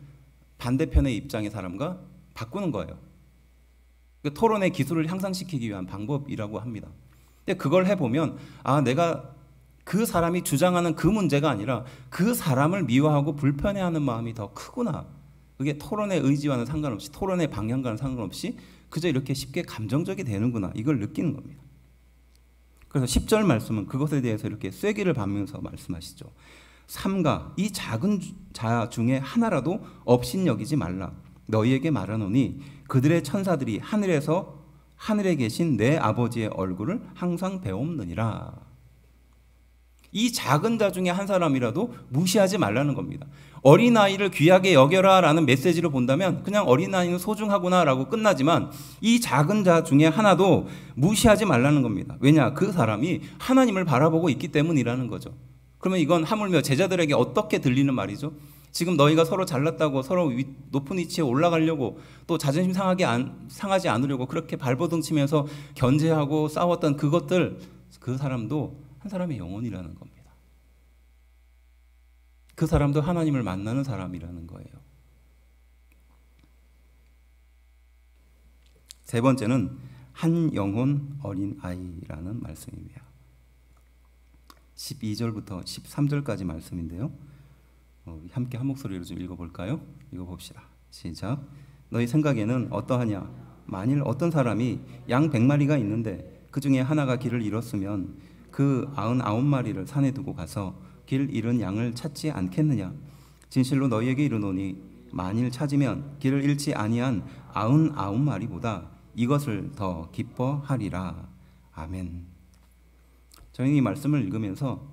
반대편의 입장의 사람과 바꾸는 거예요. 토론의 기술을 향상시키기 위한 방법이라고 합니다. 근데 그걸 해보면 내가 그 사람이 주장하는 그 문제가 아니라 그 사람을 미워하고 불편해하는 마음이 더 크구나. 그게 토론의 의지와는 상관없이 토론의 방향과는 상관없이 그저 이렇게 쉽게 감정적이 되는구나. 이걸 느끼는 겁니다. 그래서 10절 말씀은 그것에 대해서 이렇게 쐐기를 받으면서 말씀하시죠. 삼가 이 작은 자 중에 하나라도 업신여기지 말라. 너희에게 말하노니 그들의 천사들이 하늘에 계신 내 아버지의 얼굴을 항상 배옵느니라. 이 작은 자 중에 한 사람이라도 무시하지 말라는 겁니다. 어린아이를 귀하게 여겨라 라는 메시지로 본다면 그냥 어린아이는 소중하구나 라고 끝나지만 이 작은 자 중에 하나도 무시하지 말라는 겁니다. 왜냐? 그 사람이 하나님을 바라보고 있기 때문이라는 거죠. 그러면 이건 하물며 제자들에게 어떻게 들리는 말이죠? 지금 너희가 서로 잘났다고 서로 높은 위치에 올라가려고 또 자존심 상하지 않으려고 그렇게 발버둥 치면서 견제하고 싸웠던 그것들, 그 사람도 한 사람의 영혼이라는 겁니다. 그 사람도 하나님을 만나는 사람이라는 거예요. 세 번째는 한 영혼 어린 아이라는 말씀입니다. 12절부터 13절까지 말씀인데요. 함께 한 목소리로 좀 읽어볼까요? 읽어봅시다. 시작. 너희 생각에는 어떠하냐? 만일 어떤 사람이 양 100마리가 있는데 그 중에 하나가 길을 잃었으면 그 99마리를 산에 두고 가서 길 잃은 양을 찾지 않겠느냐? 진실로 너희에게 이르노니 만일 찾으면 길을 잃지 아니한 99마리보다 이것을 더 기뻐하리라. 아멘. 저는 이 말씀을 읽으면서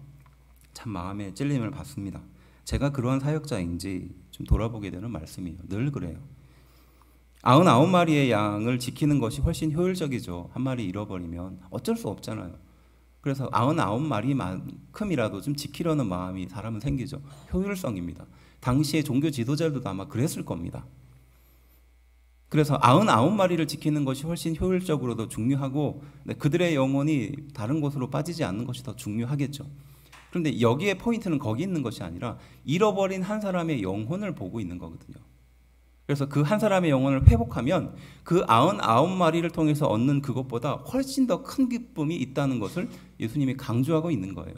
참 마음에 찔림을 받습니다. 제가 그러한 사역자인지 좀 돌아보게 되는 말씀이에요. 늘 그래요. 99마리의 양을 지키는 것이 훨씬 효율적이죠. 한 마리 잃어버리면 어쩔 수 없잖아요. 그래서 99마리만큼이라도 좀 지키려는 마음이 사람은 생기죠. 효율성입니다. 당시의 종교 지도자들도 아마 그랬을 겁니다. 그래서 99마리를 지키는 것이 훨씬 효율적으로도 중요하고 그들의 영혼이 다른 곳으로 빠지지 않는 것이 더 중요하겠죠. 그런데 여기에 포인트는 거기 있는 것이 아니라 잃어버린 한 사람의 영혼을 보고 있는 거거든요. 그래서 그 한 사람의 영혼을 회복하면 그 99마리를 통해서 얻는 그것보다 훨씬 더 큰 기쁨이 있다는 것을 예수님이 강조하고 있는 거예요.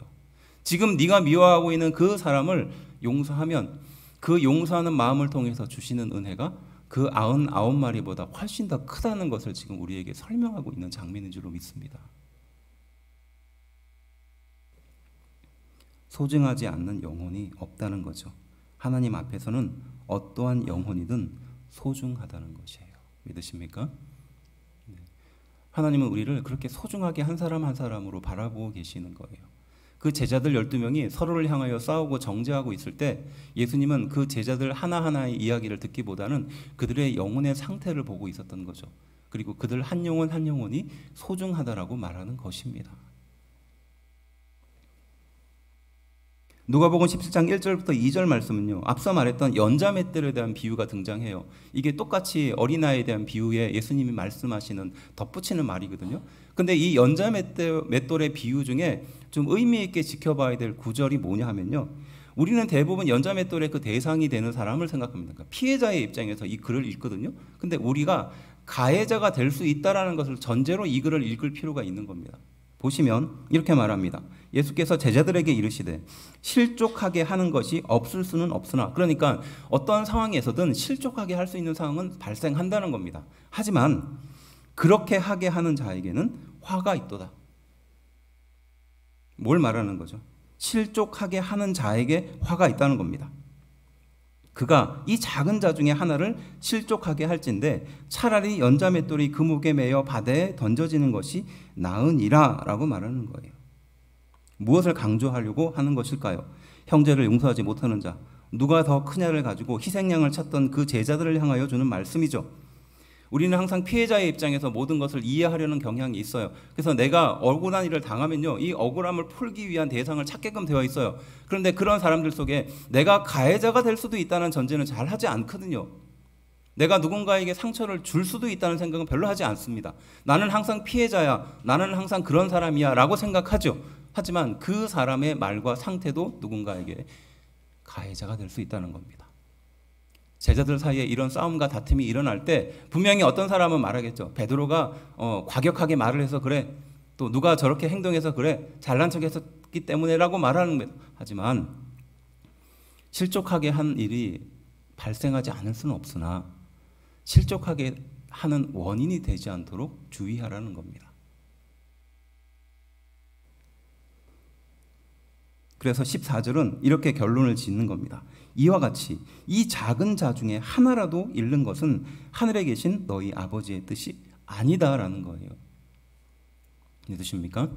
지금 네가 미워하고 있는 그 사람을 용서하면 그 용서하는 마음을 통해서 주시는 은혜가 그 99마리보다 훨씬 더 크다는 것을 지금 우리에게 설명하고 있는 장면인 줄로 믿습니다. 소중하지 않는 영혼이 없다는 거죠. 하나님 앞에서는 어떠한 영혼이든 소중하다는 것이에요. 믿으십니까? 네. 하나님은 우리를 그렇게 소중하게 한 사람 한 사람으로 바라보고 계시는 거예요. 그 제자들 12명이 서로를 향하여 싸우고 정죄하고 있을 때 예수님은 그 제자들 하나하나의 이야기를 듣기보다는 그들의 영혼의 상태를 보고 있었던 거죠. 그리고 그들 한 영혼 한 영혼이 소중하다라고 말하는 것입니다. 누가복음 17장 1절부터 2절 말씀은요, 앞서 말했던 연자맷돌에 대한 비유가 등장해요. 이게 똑같이 어린아이에 대한 비유에 예수님이 말씀하시는 덧붙이는 말이거든요. 근데 이 연자맷돌의 비유 중에 좀 의미 있게 지켜봐야 될 구절이 뭐냐 하면요, 우리는 대부분 연자맷돌의 그 대상이 되는 사람을 생각합니다. 그러니까 피해자의 입장에서 이 글을 읽거든요. 근데 우리가 가해자가 될 수 있다는 것을 전제로 이 글을 읽을 필요가 있는 겁니다. 보시면 이렇게 말합니다. 예수께서 제자들에게 이르시되 실족하게 하는 것이 없을 수는 없으나, 그러니까 어떤 상황에서든 실족하게 할 수 있는 상황은 발생한다는 겁니다. 하지만 그렇게 하게 하는 자에게는 화가 있도다. 뭘 말하는 거죠? 실족하게 하는 자에게 화가 있다는 겁니다. 그가 이 작은 자 중에 하나를 실족하게 할진대 차라리 연자맷돌이 그목에 매여 바다에 던져지는 것이 나으니라 라고 말하는 거예요. 무엇을 강조하려고 하는 것일까요? 형제를 용서하지 못하는 자, 누가 더 크냐를 가지고 희생양을 찾던 그 제자들을 향하여 주는 말씀이죠. 우리는 항상 피해자의 입장에서 모든 것을 이해하려는 경향이 있어요. 그래서 내가 억울한 일을 당하면요, 이 억울함을 풀기 위한 대상을 찾게끔 되어 있어요. 그런데 그런 사람들 속에 내가 가해자가 될 수도 있다는 전제는 잘 하지 않거든요. 내가 누군가에게 상처를 줄 수도 있다는 생각은 별로 하지 않습니다. 나는 항상 피해자야, 나는 항상 그런 사람이야 라고 생각하죠. 하지만 그 사람의 말과 상태도 누군가에게 가해자가 될 수 있다는 겁니다. 제자들 사이에 이런 싸움과 다툼이 일어날 때 분명히 어떤 사람은 말하겠죠. 베드로가 과격하게 말을 해서 그래, 또 누가 저렇게 행동해서 그래, 잘난 척했기 때문에라고 말하는 겁니다. 하지만 실족하게 한 일이 발생하지 않을 수는 없으나 실족하게 하는 원인이 되지 않도록 주의하라는 겁니다. 그래서 14절은 이렇게 결론을 짓는 겁니다. 이와 같이 이 작은 자 중에 하나라도 잃는 것은 하늘에 계신 너희 아버지의 뜻이 아니다라는 거예요. 믿으십니까?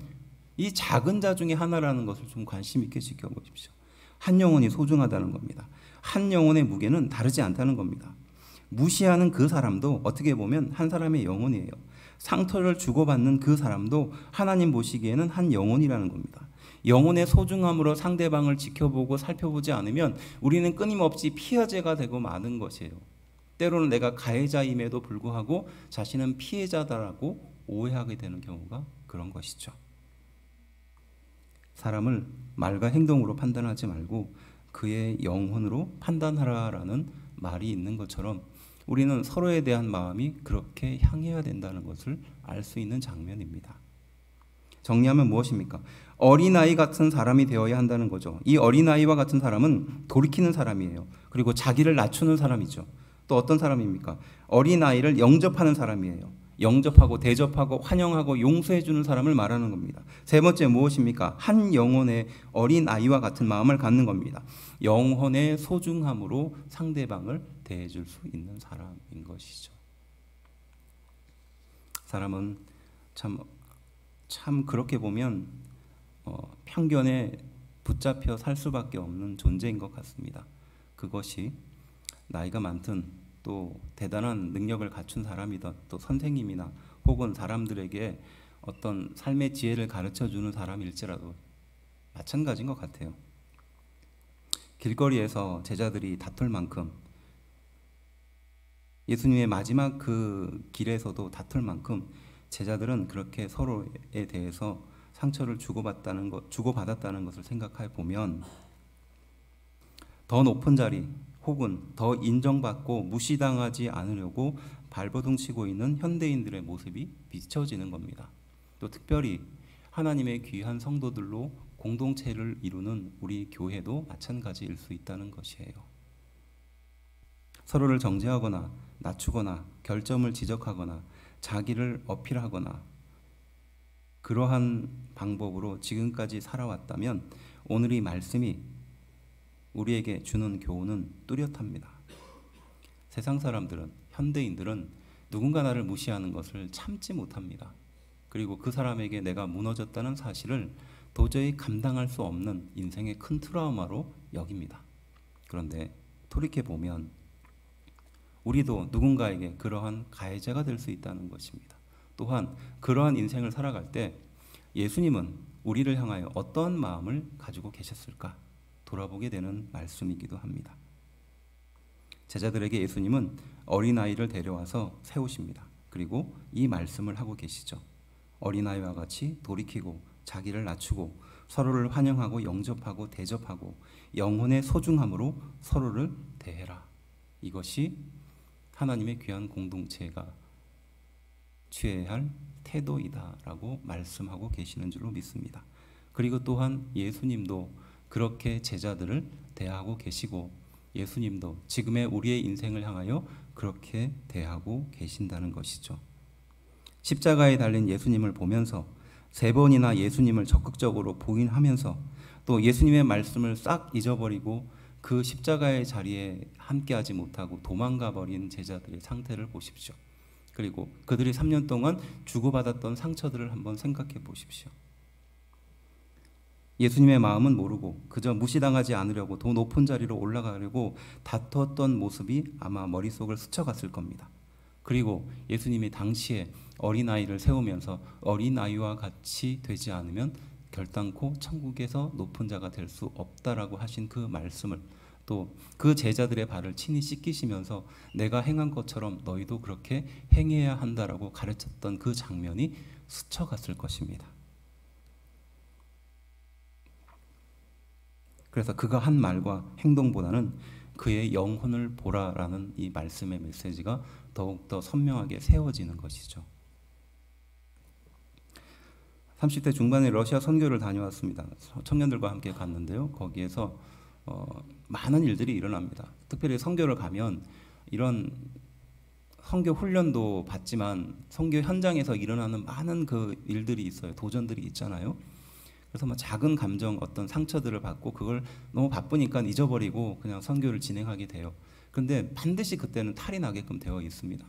이 작은 자 중에 하나라는 것을 좀 관심 있게 지켜보십시오. 한 영혼이 소중하다는 겁니다. 한 영혼의 무게는 다르지 않다는 겁니다. 무시하는 그 사람도 어떻게 보면 한 사람의 영혼이에요. 상처를 주고받는 그 사람도 하나님 보시기에는 한 영혼이라는 겁니다. 영혼의 소중함으로 상대방을 지켜보고 살펴보지 않으면 우리는 끊임없이 피해자가 되고 마는 것이에요. 때로는 내가 가해자임에도 불구하고 자신은 피해자다라고 오해하게 되는 경우가 그런 것이죠. 사람을 말과 행동으로 판단하지 말고 그의 영혼으로 판단하라라는 말이 있는 것처럼 우리는 서로에 대한 마음이 그렇게 향해야 된다는 것을 알 수 있는 장면입니다. 정리하면 무엇입니까? 어린아이 같은 사람이 되어야 한다는 거죠. 이 어린아이와 같은 사람은 돌이키는 사람이에요. 그리고 자기를 낮추는 사람이죠. 또 어떤 사람입니까? 어린아이를 영접하는 사람이에요. 영접하고 대접하고 환영하고 용서해주는 사람을 말하는 겁니다. 세 번째 무엇입니까? 한 영혼의 어린아이와 같은 마음을 갖는 겁니다. 영혼의 소중함으로 상대방을 대해줄 수 있는 사람인 것이죠. 사람은 참 그렇게 보면 편견에 붙잡혀 살 수밖에 없는 존재인 것 같습니다. 그것이 나이가 많든 또 대단한 능력을 갖춘 사람이든 또 선생님이나 혹은 사람들에게 어떤 삶의 지혜를 가르쳐주는 사람일지라도 마찬가지인 것 같아요. 길거리에서 제자들이 다툴 만큼 예수님의 마지막 그 길에서도 다툴 만큼 제자들은 그렇게 서로에 대해서 상처를 주고받았다는 것을 생각해 보면 더 높은 자리 혹은 더 인정받고 무시당하지 않으려고 발버둥 치고 있는 현대인들의 모습이 비춰지는 겁니다. 또 특별히 하나님의 귀한 성도들로 공동체를 이루는 우리 교회도 마찬가지일 수 있다는 것이에요. 서로를 정죄하거나 낮추거나 결점을 지적하거나 자기를 어필하거나 그러한 방법으로 지금까지 살아왔다면 오늘 이 말씀이 우리에게 주는 교훈은 뚜렷합니다. 세상 사람들은, 현대인들은 누군가 나를 무시하는 것을 참지 못합니다. 그리고 그 사람에게 내가 무너졌다는 사실을 도저히 감당할 수 없는 인생의 큰 트라우마로 여깁니다. 그런데 돌이켜보면 우리도 누군가에게 그러한 가해자가 될 수 있다는 것입니다. 또한 그러한 인생을 살아갈 때 예수님은 우리를 향하여 어떤 마음을 가지고 계셨을까 돌아보게 되는 말씀이기도 합니다. 제자들에게 예수님은 어린아이를 데려와서 세우십니다. 그리고 이 말씀을 하고 계시죠. 어린아이와 같이 돌이키고 자기를 낮추고 서로를 환영하고 영접하고 대접하고 영혼의 소중함으로 서로를 대해라. 이것이 하나님의 귀한 공동체가 취해야 할 태도이다라고 말씀하고 계시는 줄로 믿습니다. 그리고 또한 예수님도 그렇게 제자들을 대하고 계시고 예수님도 지금의 우리의 인생을 향하여 그렇게 대하고 계신다는 것이죠. 십자가에 달린 예수님을 보면서 3번이나 예수님을 적극적으로 부인하면서 또 예수님의 말씀을 싹 잊어버리고 그 십자가의 자리에 함께하지 못하고 도망가 버린 제자들의 상태를 보십시오. 그리고 그들이 3년 동안 주고받았던 상처들을 한번 생각해 보십시오. 예수님의 마음은 모르고 그저 무시당하지 않으려고 더 높은 자리로 올라가려고 다투었던 모습이 아마 머릿속을 스쳐갔을 겁니다. 그리고 예수님이 당시에 어린아이를 세우면서 어린아이와 같이 되지 않으면 결단코 천국에서 높은 자가 될 수 없다라고 하신 그 말씀을 또 그 제자들의 발을 친히 씻기시면서 내가 행한 것처럼 너희도 그렇게 행해야 한다라고 가르쳤던 그 장면이 스쳐갔을 것입니다. 그래서 그가 한 말과 행동보다는 그의 영혼을 보라라는 이 말씀의 메시지가 더욱더 선명하게 세워지는 것이죠. 30대 중반에 러시아 선교를 다녀왔습니다. 청년들과 함께 갔는데요. 거기에서 많은 일들이 일어납니다. 특별히 선교를 가면 이런 선교 훈련도 받지만 선교 현장에서 일어나는 많은 그 일들이 있어요. 도전들이 있잖아요. 그래서 작은 감정, 어떤 상처들을 받고 그걸 너무 바쁘니까 잊어버리고 그냥 선교를 진행하게 돼요. 그런데 반드시 그때는 탈이 나게끔 되어 있습니다.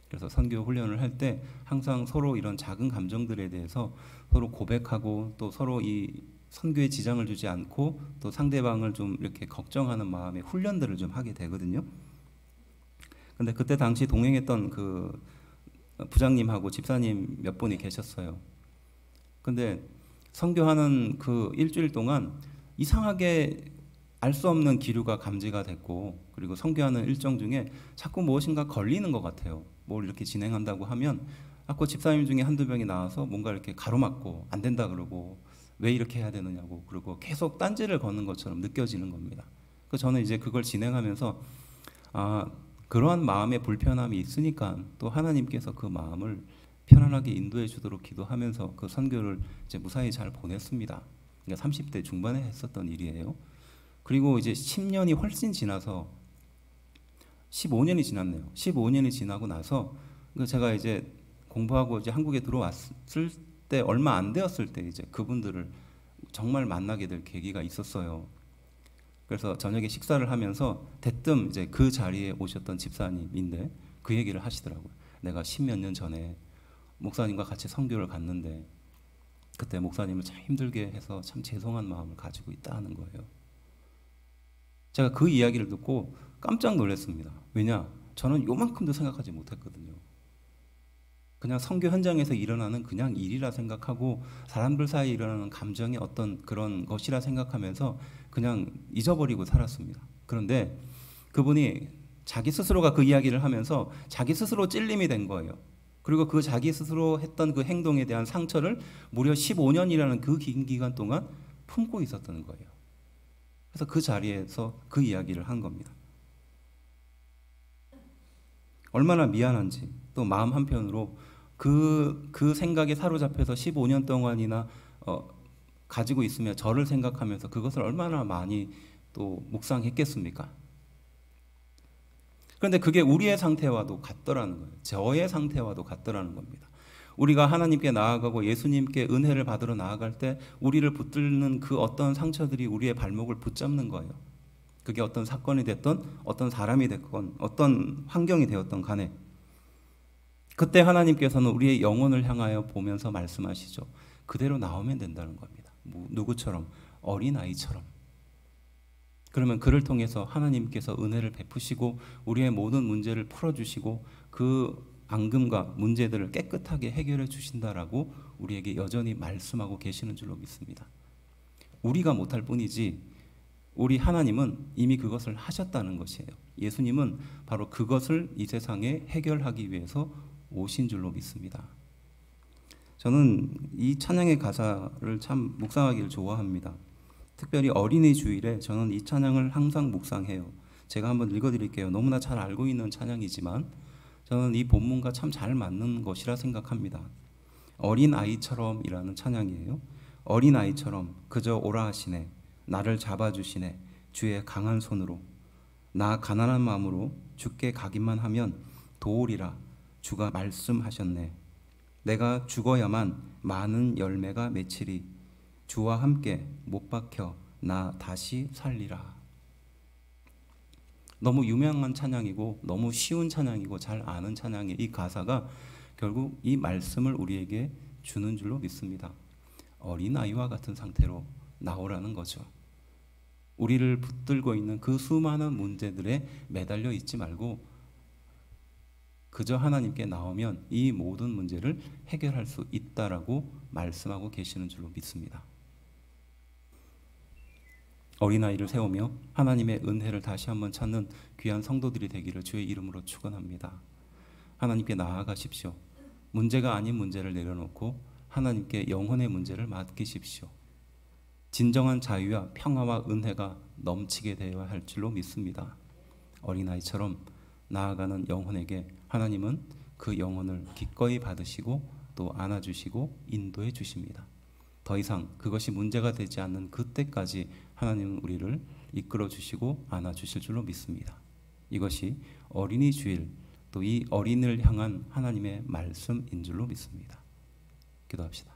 그래서 선교 훈련을 할 때 항상 서로 이런 작은 감정들에 대해서 서로 고백하고 또 서로 이 선교에 지장을 주지 않고 또 상대방을 좀 이렇게 걱정하는 마음의 훈련들을 좀 하게 되거든요. 근데 그때 당시 동행했던 그 부장님하고 집사님 몇 분이 계셨어요. 근데 선교하는 그 일주일 동안 이상하게 알 수 없는 기류가 감지가 됐고 그리고 선교하는 일정 중에 자꾸 무엇인가 걸리는 것 같아요. 뭘 이렇게 진행한다고 하면 자꾸 집사님 중에 한두 명이 나와서 뭔가 이렇게 가로막고 안 된다 그러고 왜 이렇게 해야 되느냐고 그리고 계속 딴지를 거는 것처럼 느껴지는 겁니다. 그래서 저는 이제 그걸 진행하면서 그러한 마음의 불편함이 있으니까 또 하나님께서 그 마음을 편안하게 인도해 주도록 기도하면서 그 선교를 이제 무사히 잘 보냈습니다. 그러니까 30대 중반에 했었던 일이에요. 그리고 이제 10년이 훨씬 지나서 15년이 지났네요. 15년이 지나고 나서 제가 이제 공부하고 이제 한국에 들어왔을 때 얼마 안 되었을 때 이제 그분들을 정말 만나게 될 계기가 있었어요. 그래서 저녁에 식사를 하면서 대뜸 이제 그 자리에 오셨던 집사님인데 그 얘기를 하시더라고요. 내가 10몇 년 전에 목사님과 같이 선교를 갔는데 그때 목사님을 참 힘들게 해서 참 죄송한 마음을 가지고 있다는 거예요. 제가 그 이야기를 듣고 깜짝 놀랐습니다. 왜냐? 저는 요만큼도 생각하지 못했거든요. 그냥 선교 현장에서 일어나는 그냥 일이라 생각하고 사람들 사이에 일어나는 감정의 어떤 그런 것이라 생각하면서 그냥 잊어버리고 살았습니다. 그런데 그분이 자기 스스로가 그 이야기를 하면서 자기 스스로 찔림이 된 거예요. 그리고 그 자기 스스로 했던 그 행동에 대한 상처를 무려 15년이라는 그 긴 기간 동안 품고 있었던 거예요. 그래서 그 자리에서 그 이야기를 한 겁니다. 얼마나 미안한지 또 마음 한편으로 그 생각에 사로잡혀서 15년 동안이나 가지고 있으며 저를 생각하면서 그것을 얼마나 많이 또 묵상했겠습니까? 그런데 그게 우리의 상태와도 같더라는 거예요. 저의 상태와도 같더라는 겁니다. 우리가 하나님께 나아가고 예수님께 은혜를 받으러 나아갈 때 우리를 붙들는 그 어떤 상처들이 우리의 발목을 붙잡는 거예요. 그게 어떤 사건이 됐던 어떤 사람이 됐건 어떤 환경이 되었던 간에 그때 하나님께서는 우리의 영혼을 향하여 보면서 말씀하시죠. 그대로 나오면 된다는 겁니다. 누구처럼? 어린아이처럼. 그러면 그를 통해서 하나님께서 은혜를 베푸시고 우리의 모든 문제를 풀어주시고 그 앙금과 문제들을 깨끗하게 해결해 주신다라고 우리에게 여전히 말씀하고 계시는 줄로 믿습니다. 우리가 못할 뿐이지 우리 하나님은 이미 그것을 하셨다는 것이에요. 예수님은 바로 그것을 이 세상에 해결하기 위해서 오신 줄로 믿습니다. 저는 이 찬양의 가사를 참 묵상하기를 좋아합니다. 특별히 어린이 주일에 저는 이 찬양을 항상 묵상해요. 제가 한번 읽어드릴게요. 너무나 잘 알고 있는 찬양이지만 저는 이 본문과 참 잘 맞는 것이라 생각합니다. 어린아이처럼이라는 찬양이에요. 어린아이처럼 그저 오라 하시네. 나를 잡아주시네. 주의 강한 손으로. 나 가난한 마음으로 주께 가기만 하면 도우리라. 주가 말씀하셨네. 내가 죽어야만 많은 열매가 맺히리. 주와 함께 못 박혀 나 다시 살리라. 너무 유명한 찬양이고 너무 쉬운 찬양이고 잘 아는 찬양의 이 가사가 결국 이 말씀을 우리에게 주는 줄로 믿습니다. 어린아이와 같은 상태로 나오라는 거죠. 우리를 붙들고 있는 그 수많은 문제들에 매달려 있지 말고 그저 하나님께 나오면 이 모든 문제를 해결할 수 있다라고 말씀하고 계시는 줄로 믿습니다. 어린아이를 세우며 하나님의 은혜를 다시 한번 찾는 귀한 성도들이 되기를 주의 이름으로 축원합니다. 하나님께 나아가십시오. 문제가 아닌 문제를 내려놓고 하나님께 영혼의 문제를 맡기십시오. 진정한 자유와 평화와 은혜가 넘치게 되어야 할 줄로 믿습니다. 어린아이처럼 나아가는 영혼에게 하나님은 그 영혼을 기꺼이 받으시고 또 안아주시고 인도해 주십니다. 더 이상 그것이 문제가 되지 않는 그때까지 하나님은 우리를 이끌어 주시고 안아 주실 줄로 믿습니다. 이것이 어린이 주일 또 이 어린이를 향한 하나님의 말씀인 줄로 믿습니다. 기도합시다.